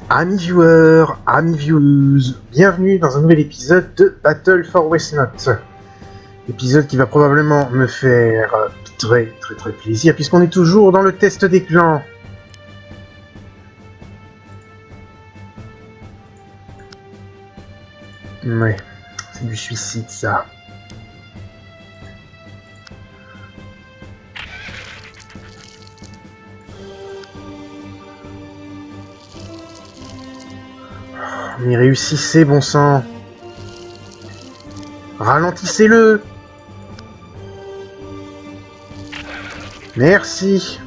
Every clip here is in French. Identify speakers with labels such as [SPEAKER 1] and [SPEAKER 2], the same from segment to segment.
[SPEAKER 1] Amis viewers, amis viewers, bienvenue dans un nouvel épisode de Battle for Westnote. Épisode qui va probablement me faire très plaisir puisqu'on est toujours dans le test des clans. Ouais, c'est du suicide ça. Mais réussissez, bon sang. Ralentissez-le. Merci.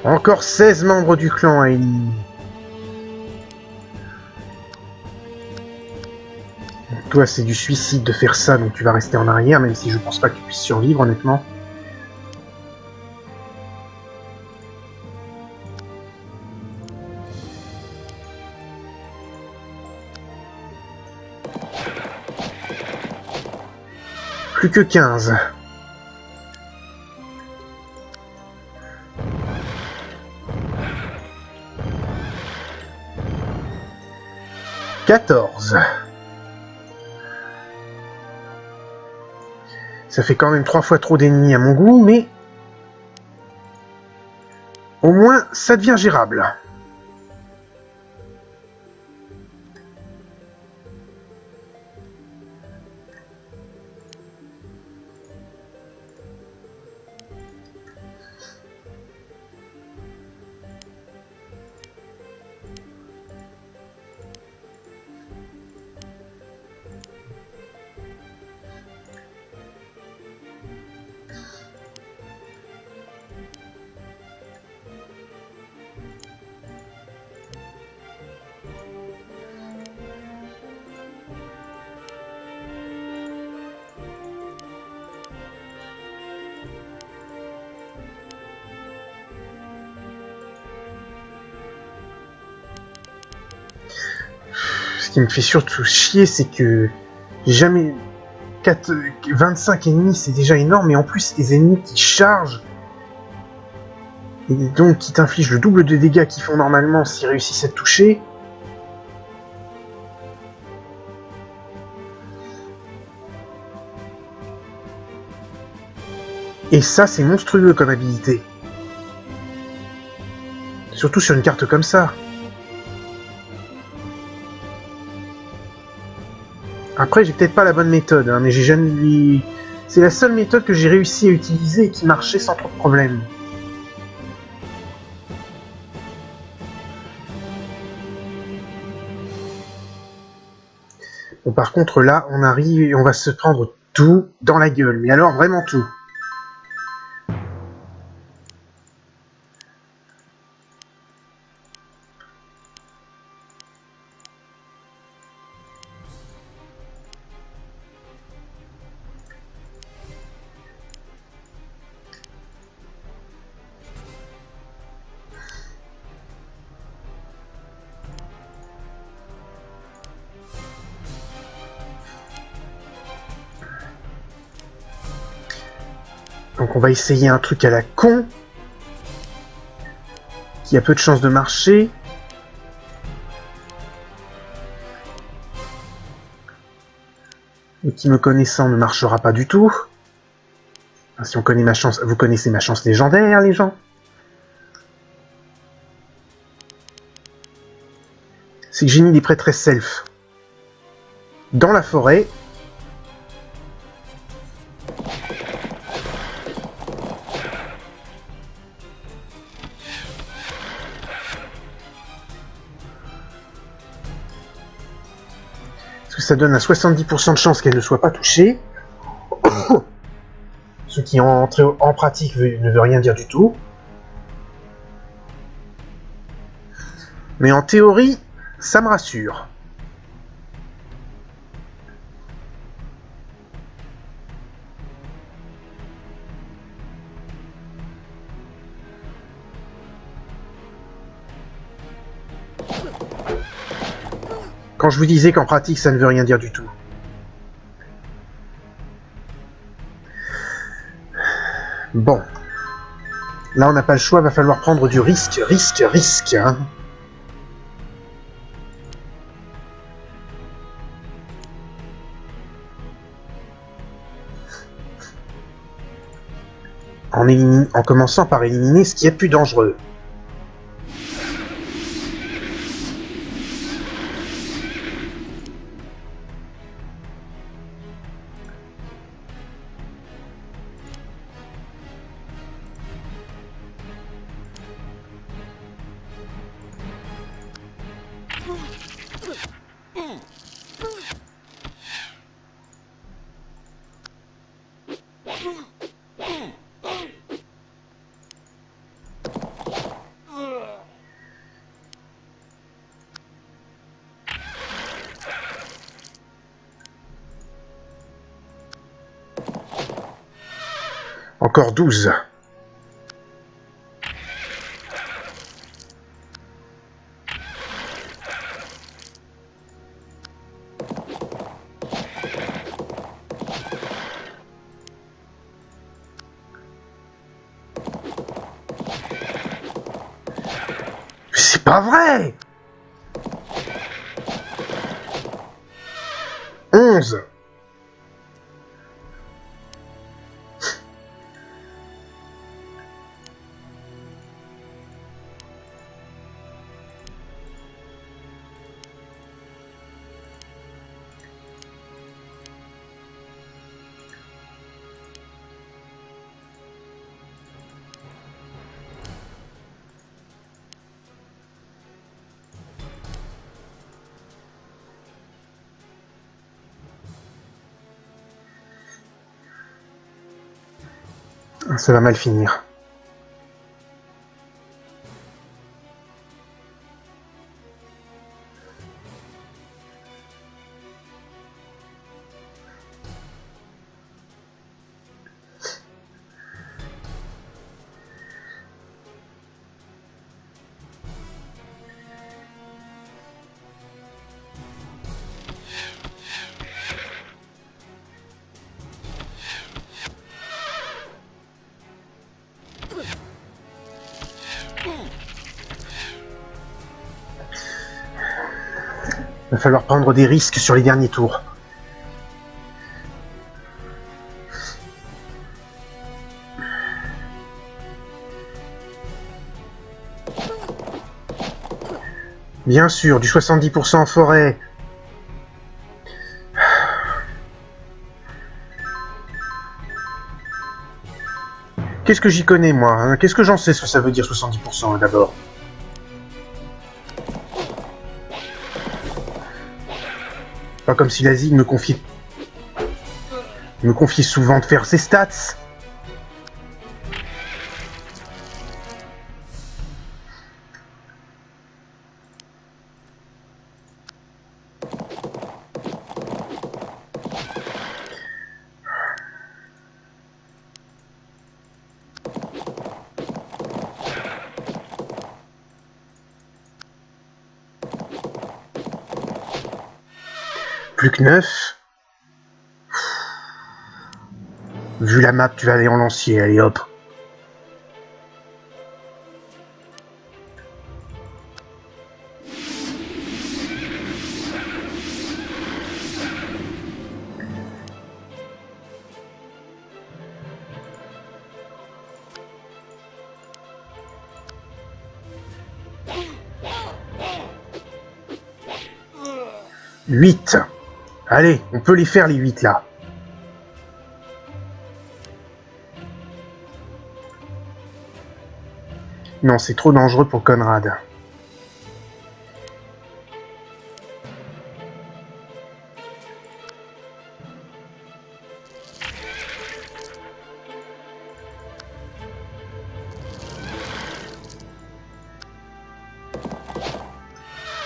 [SPEAKER 1] Encore 16 membres du clan à éliminer. Toi, c'est du suicide de faire ça, donc tu vas rester en arrière, même si je pense pas que tu puisses survivre, honnêtement. Plus que 15. « 14. Ça fait quand même 3 fois trop d'ennemis à mon goût, mais au moins ça devient gérable. Ce qui me fait surtout chier, c'est que jamais 25 ennemis, c'est déjà énorme, et en plus les ennemis qui chargent et donc qui t'infligent le double de dégâts qu'ils font normalement s'ils réussissent à te toucher. Et ça, c'est monstrueux comme habilité. Surtout sur une carte comme ça. Après, j'ai peut-être pas la bonne méthode, hein, mais j'ai jamais... C'est la seule méthode que j'ai réussi à utiliser et qui marchait sans trop de problèmes. Bon, par contre, là, on arrive et on va se prendre tout dans la gueule. Mais alors, vraiment tout. Donc on va essayer un truc à la con, qui a peu de chances de marcher. Et qui, me connaissant, ne marchera pas du tout. Enfin, si on connaît ma chance, vous connaissez ma chance légendaire, les gens. C'est que j'ai mis des prêtresses self dans la forêt. Ça donne à 70% de chance qu'elle ne soit pas touchée. Ce qui en pratique ne veut rien dire du tout. Mais en théorie, ça me rassure. Quand je vous disais qu'en pratique, ça ne veut rien dire du tout. Bon. Là, on n'a pas le choix, va falloir prendre du risque, risque, hein. En commençant par éliminer ce qui est plus dangereux. Encore 12. C'est pas vrai! 11. Ça va mal finir. Il va falloir prendre des risques sur les derniers tours. Bien sûr, du 70% en forêt. Qu'est-ce que j'y connais, moi, hein? Qu'est-ce que j'en sais ce que ça veut dire 70% d'abord? Pas comme si l'Asie me confiait souvent de faire ses stats. Plus que 9. Vu la map, tu vas aller en lancier, allez hop. « 8. Allez, on peut les faire les 8 là. Non, c'est trop dangereux pour Conrad.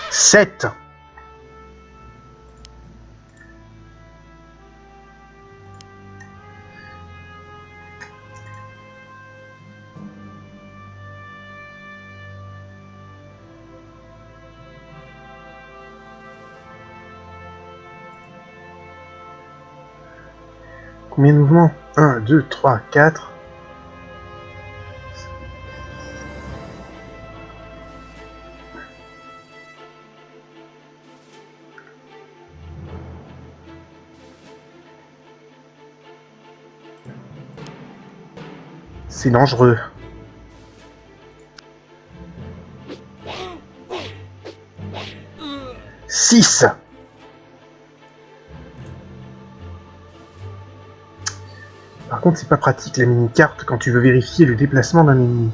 [SPEAKER 1] « 7. Combien de mouvements? 1, 2, 3, 4. C'est dangereux. « 6 ! Par contre, c'est pas pratique la mini-carte quand tu veux vérifier le déplacement d'un ennemi.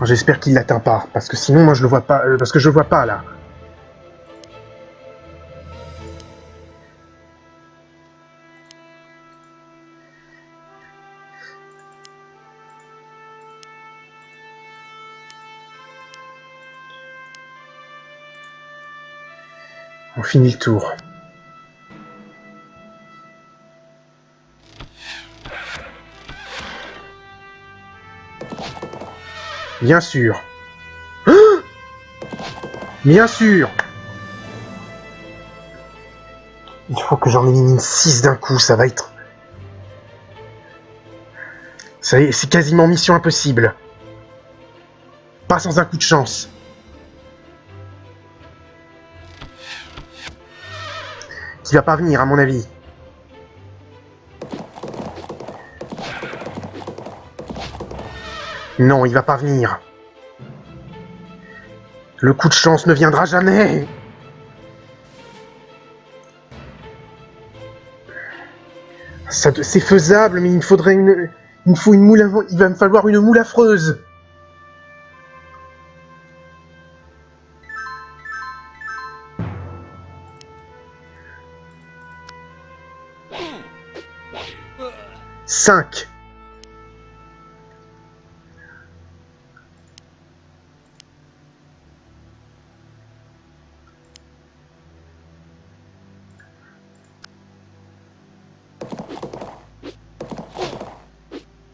[SPEAKER 1] J'espère qu'il l'atteint pas, parce que sinon moi je le vois pas, parce que je le vois pas là. On finit le tour. Bien sûr. Bien sûr. Il faut que j'en élimine 6 d'un coup, ça va être... C'est quasiment mission impossible. Pas sans un coup de chance. Qui va pas venir, à mon avis. Non, il va pas venir. Le coup de chance ne viendra jamais. C'est faisable, mais il me faudrait une... Il me faut une moule... Il va me falloir une moule affreuse. Cinq.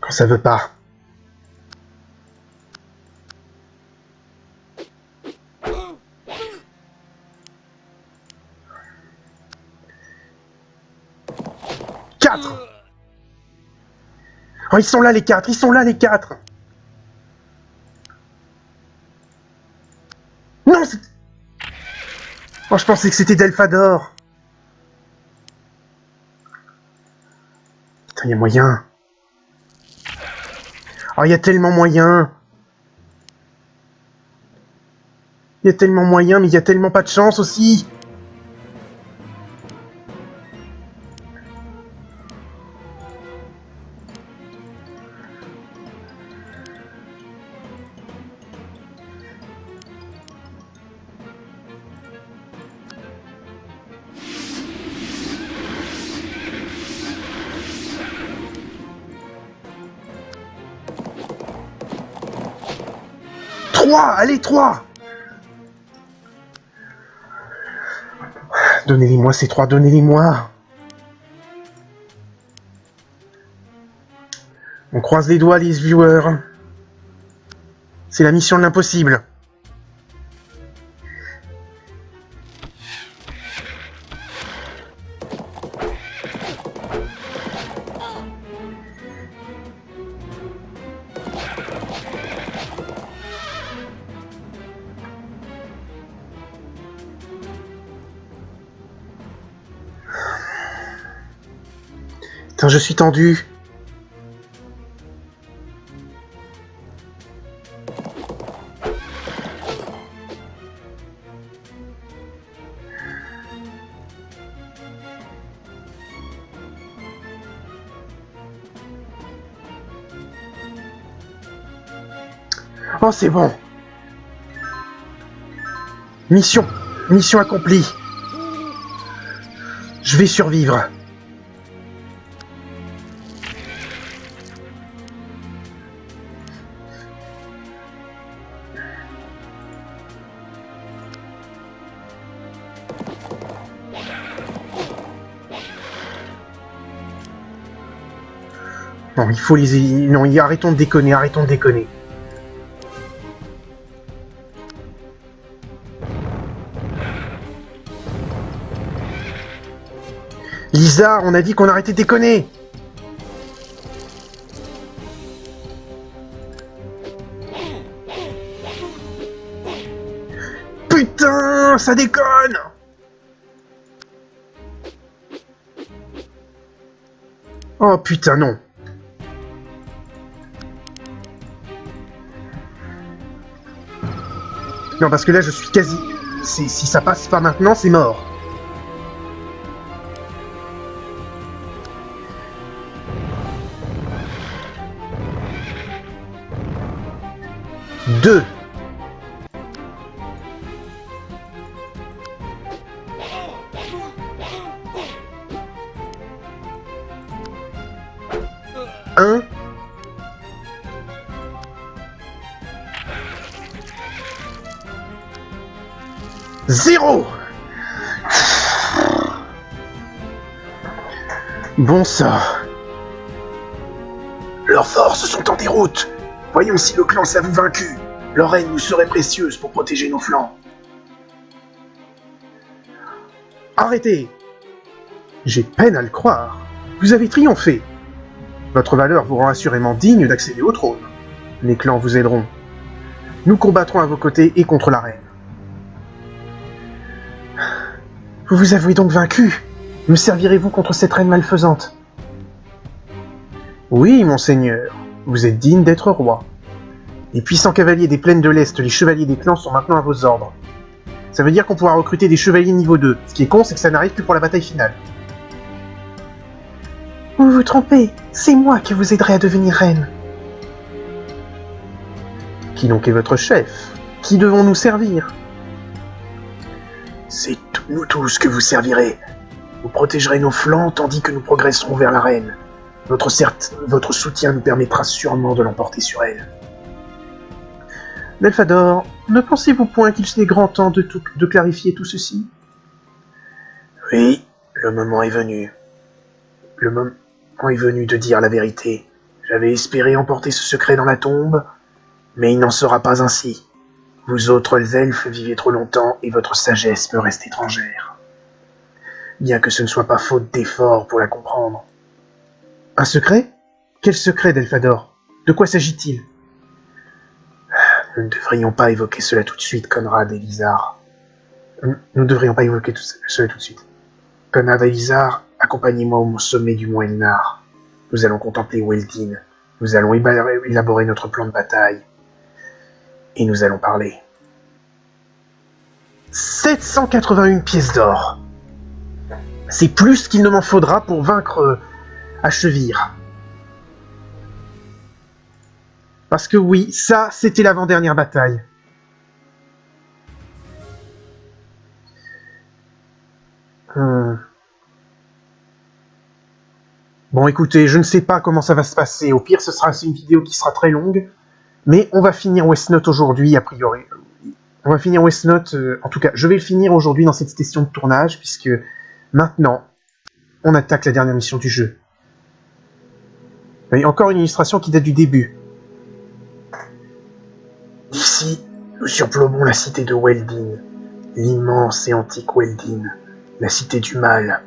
[SPEAKER 1] Quand ça veut pas. Quatre. Oh, ils sont là les quatre, ils sont là les quatre. Non, c'est... Oh, je pensais que c'était Delphador. Putain, il y a moyen. Oh, il y a tellement moyen. Il y a tellement moyen, mais il y a tellement pas de chance aussi. Allez, 3. Donnez-les-moi ces 3, donnez-les-moi. On croise les doigts, les viewers. C'est la mission de l'impossible. Putain, je suis tendu. Oh, c'est bon. Mission accomplie. Je vais survivre. Non, il faut les... Non, arrêtons de déconner, arrêtons de déconner. Lisa, on a dit qu'on arrêtait de déconner. Putain, ça déconne. Oh putain, non. Non, parce que là, je suis quasi... Si ça passe pas maintenant, c'est mort. Deux. Un. Zéro. Bon sang. Leurs forces sont en déroute. Voyons si le clan s'avoue vaincu. Leur aide nous serait précieuse pour protéger nos flancs. Arrêtez. J'ai peine à le croire. Vous avez triomphé. Votre valeur vous rend assurément digne d'accéder au trône. Les clans vous aideront. Nous combattrons à vos côtés et contre la reine. Vous vous avouez donc vaincu. Me servirez-vous contre cette reine malfaisante? Oui, monseigneur. Vous êtes digne d'être roi. Les puissants cavaliers des plaines de l'Est, les chevaliers des clans, sont maintenant à vos ordres. Ça veut dire qu'on pourra recruter des chevaliers niveau 2. Ce qui est con, c'est que ça n'arrive que pour la bataille finale. Vous vous trompez. C'est moi qui vous aiderai à devenir reine. Qui donc est votre chef? Qui devons-nous servir? C'est nous tous que vous servirez. Vous protégerez nos flancs tandis que nous progresserons vers la reine. Votre soutien nous permettra sûrement de l'emporter sur elle. Delphador, ne pensez-vous point qu'il est grand temps de clarifier tout ceci? Oui, le moment est venu. Le moment est venu de dire la vérité. J'avais espéré emporter ce secret dans la tombe, mais il n'en sera pas ainsi. Vous autres elfes vivez trop longtemps et votre sagesse me reste étrangère. Bien que ce ne soit pas faute d'efforts pour la comprendre. Un secret? Quel secret, Delphador? De quoi s'agit-il? Nous ne devrions pas évoquer cela tout de suite, Conrad et Lizard. Nous ne devrions pas évoquer cela tout de suite. Conrad et Lizard, accompagnez-moi au sommet du mont Elnar. Nous allons contempler Weldin. Nous allons élaborer notre plan de bataille. Et nous allons parler. 781 pièces d'or. C'est plus qu'il ne m'en faudra pour vaincre Achevir. Parce que oui, ça, c'était l'avant-dernière bataille. Bon, écoutez, je ne sais pas comment ça va se passer. Au pire, c'est une vidéo qui sera très longue. Mais on va finir Westnote aujourd'hui, a priori. On va finir Westnote... en tout cas, je vais le finir aujourd'hui dans cette session de tournage, puisque maintenant, on attaque la dernière mission du jeu. Et encore une illustration qui date du début. D'ici, nous surplombons la cité de Weldin, l'immense et antique Weldin, la cité du mal,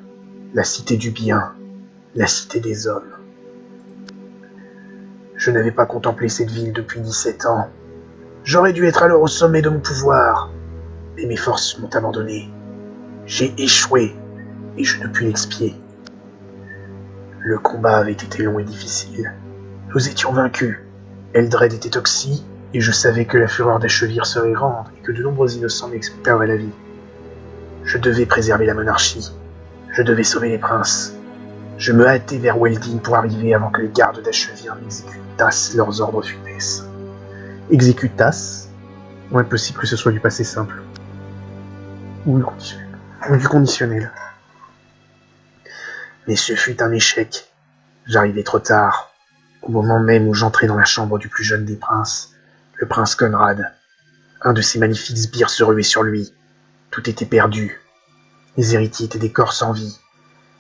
[SPEAKER 1] la cité du bien, la cité des hommes. Je n'avais pas contemplé cette ville depuis 17 ans. J'aurais dû être alors au sommet de mon pouvoir, mais mes forces m'ont abandonné. J'ai échoué, et je ne puis l'expier. Le combat avait été long et difficile. Nous étions vaincus. Eldred était toxique, et je savais que la fureur d'Achevir serait grande et que de nombreux innocents m'expérimenteraient la vie. Je devais préserver la monarchie. Je devais sauver les princes. Je me hâtais vers Weldin pour arriver avant que les gardes d'Achevir n'exécutassent leurs ordres funestes. Exécutassent? Ouais, possible que ce soit du passé simple. Ou du conditionnel. Mais ce fut un échec. J'arrivais trop tard. Au moment même où j'entrais dans la chambre du plus jeune des princes, le prince Conrad. Un de ses magnifiques sbires se ruait sur lui. Tout était perdu. Les héritiers étaient des corps sans vie.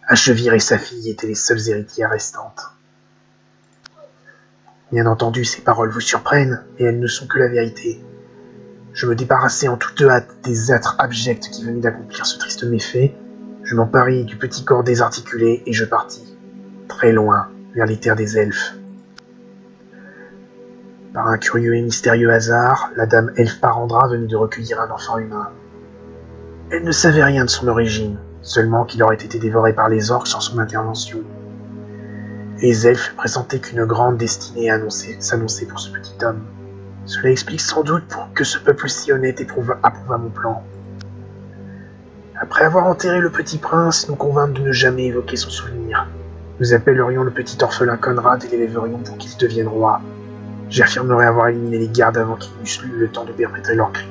[SPEAKER 1] Achevir et sa fille étaient les seules héritières restantes. Bien entendu, ces paroles vous surprennent, et elles ne sont que la vérité. Je me débarrassai en toute hâte des êtres abjects qui venaient d'accomplir ce triste méfait. Je m'emparai du petit corps désarticulé et je partis, très loin, vers les terres des elfes. Par un curieux et mystérieux hasard, la dame elfe Parandra venait de recueillir un enfant humain. Elle ne savait rien de son origine, seulement qu'il aurait été dévoré par les orques sans son intervention. Les elfes pressentaient qu'une grande destinée s'annonçait pour ce petit homme. Cela explique sans doute pour que ce peuple si honnête approuva mon plan. Après avoir enterré le petit prince, nous convînmes de ne jamais évoquer son souvenir. Nous appellerions le petit orphelin Conrad et l'élèverions pour qu'il devienne roi. J'affirmerais avoir éliminé les gardes avant qu'ils n'eussent eu le temps de perpétrer leur crime.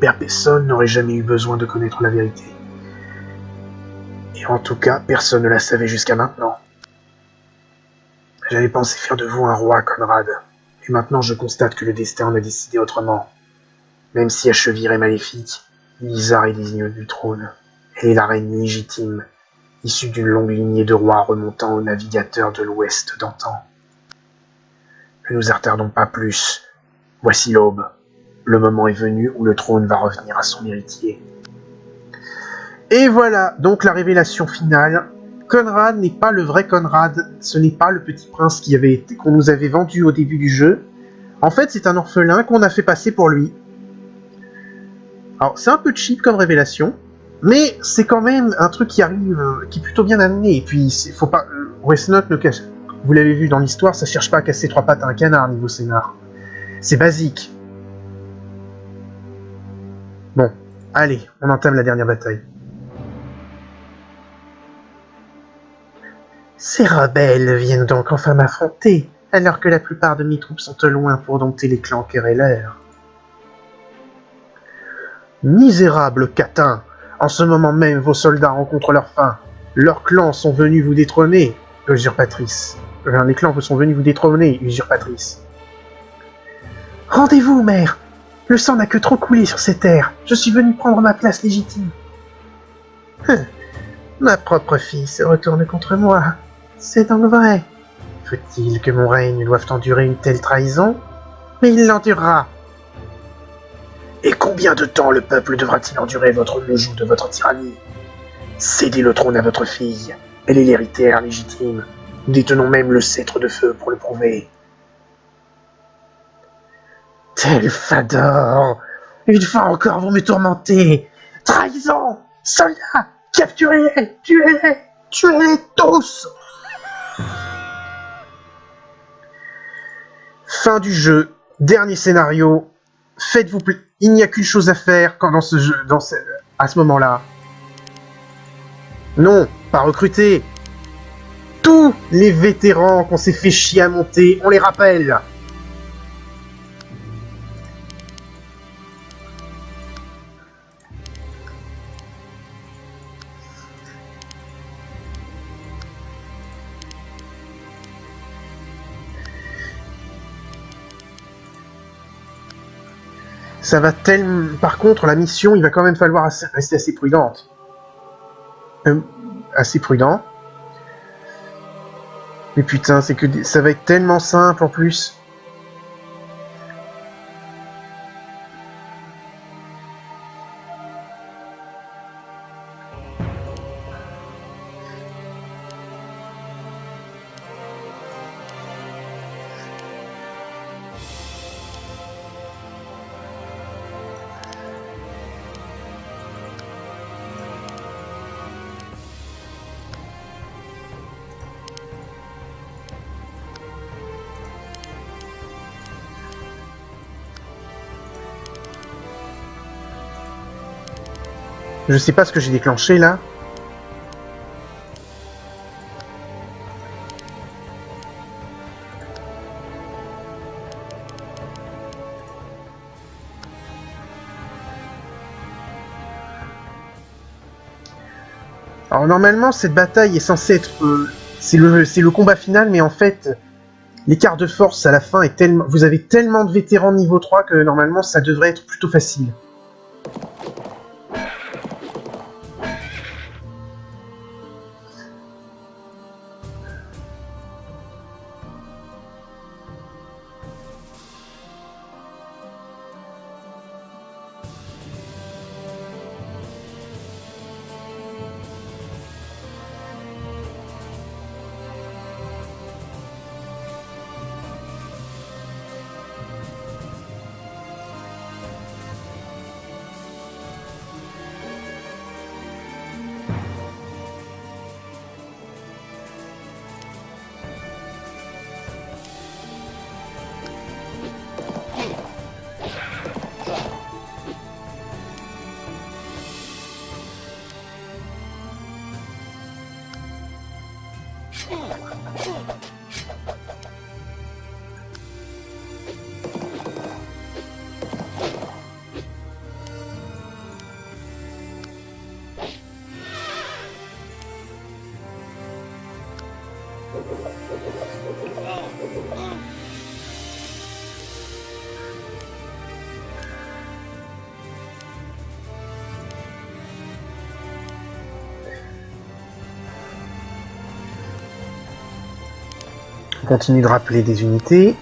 [SPEAKER 1] Personne n'aurait jamais eu besoin de connaître la vérité. Et en tout cas, personne ne la savait jusqu'à maintenant. J'avais pensé faire de vous un roi, Conrad. Et maintenant je constate que le destin en a décidé autrement. Même si Achevire est maléfique, Lizard est digne du trône. Elle est la reine légitime, issue d'une longue lignée de rois remontant aux navigateurs de l'Ouest d'antan. Ne nous attardons pas plus. Voici l'aube. Le moment est venu où le trône va revenir à son héritier. Et voilà, donc la révélation finale. Conrad n'est pas le vrai Conrad, ce n'est pas le petit prince qu'on nous avait vendu au début du jeu. En fait, c'est un orphelin qu'on a fait passer pour lui. Alors, c'est un peu cheap comme révélation, mais c'est quand même un truc qui arrive, qui est plutôt bien amené. Et puis, faut pas, Westnot ne cache, vous l'avez vu dans l'histoire, ça cherche pas à casser trois pattes à un canard niveau scénar. C'est basique. Bon, allez, on entame la dernière bataille. Ces rebelles viennent donc enfin m'affronter, alors que la plupart de mes troupes sont au loin pour dompter les clans querelleurs. Misérables catins, en ce moment même vos soldats rencontrent leur fin. Leurs clans sont venus vous détrôner, usurpatrice. Les clans vous sont venus vous détrôner, usurpatrice. Rendez-vous, mère. Le sang n'a que trop coulé sur ces terres. Je suis venu prendre ma place légitime. Ma propre fille se retourne contre moi. C'est donc vrai. Faut-il que mon règne doive endurer une telle trahison? Mais il l'endurera. Et combien de temps le peuple devra-t-il endurer le joug de votre tyrannie? Cédez le trône à votre fille. Elle est l'héritière légitime. Nous détenons même le sceptre de feu pour le prouver. Telfador, une fois encore vous me tourmentez. Trahison! Soldats! Capturez-les! Tuez-les! Tuez-les tous! Fin du jeu. Dernier scénario. Faites-vous plaisir. Il n'y a qu'une chose à faire quand dans ce jeu, à ce moment-là. Non, pas recruter. Tous les vétérans qu'on s'est fait chier à monter, on les rappelle. Ça va tellement... Par contre, la mission, il va quand même falloir rester assez prudente. Assez prudent. Mais putain, c'est que ça va être tellement simple en plus. Je sais pas ce que j'ai déclenché là. Alors normalement cette bataille est censée être... c'est le combat final, mais en fait l'écart de force à la fin est tellement... Vous avez tellement de vétérans niveau 3 que normalement ça devrait être plutôt facile. On continue de rappeler des unités.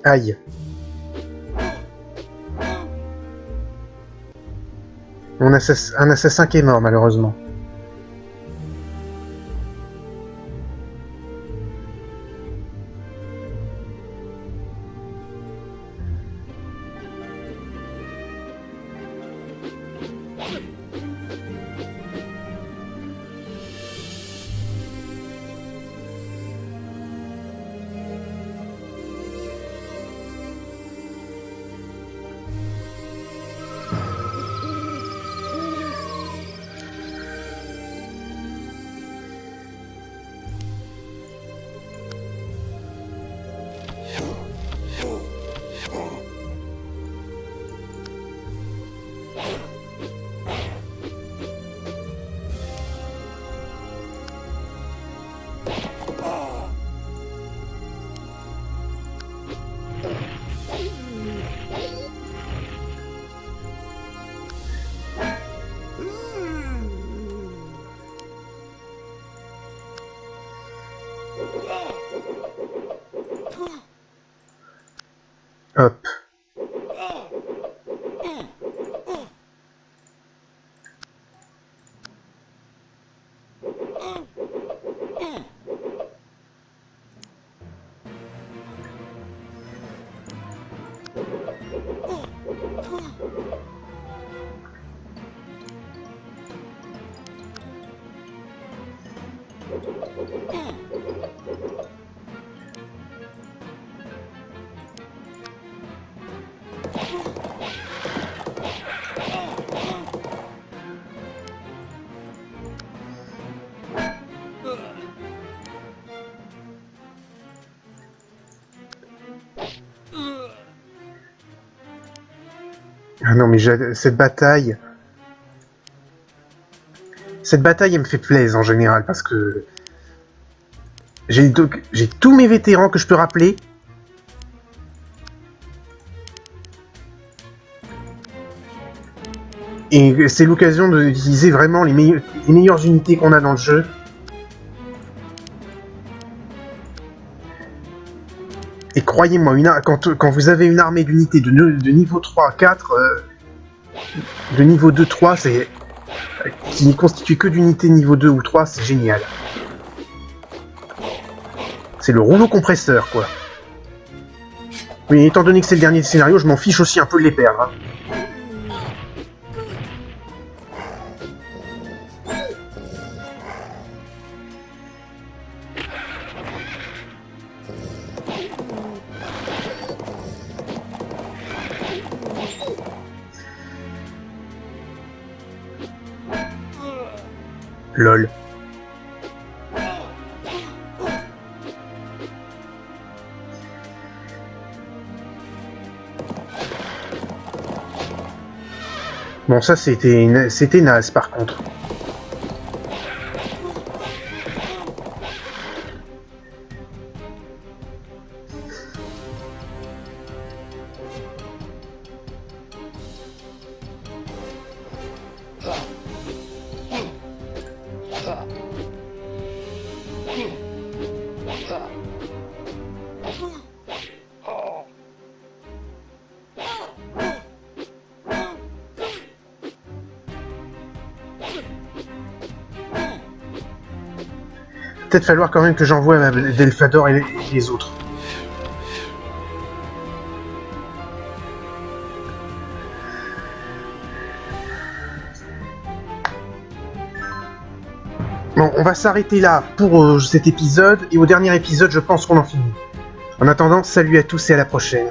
[SPEAKER 1] Aïe. Un assassin qui est mort, malheureusement. Hop. Ah non, mais cette bataille, elle me fait plaisir en général parce que j'ai tous mes vétérans que je peux rappeler. Et c'est l'occasion d'utiliser vraiment les meilleures unités qu'on a dans le jeu. Et croyez-moi, quand vous avez une armée d'unités de niveau 3 à 4, de niveau 2, 3, qui n'est constitué que d'unités niveau 2 ou 3, c'est génial. C'est le rouleau compresseur, quoi. Oui, étant donné que c'est le dernier scénario, je m'en fiche aussi un peu de les perdre. Hein. Lol. Bon, ça c'était naze par contre. Peut-être falloir quand même que j'envoie Delphador et les autres. Bon, on va s'arrêter là pour cet épisode, et au dernier épisode, je pense qu'on en finit. En attendant, salut à tous et à la prochaine.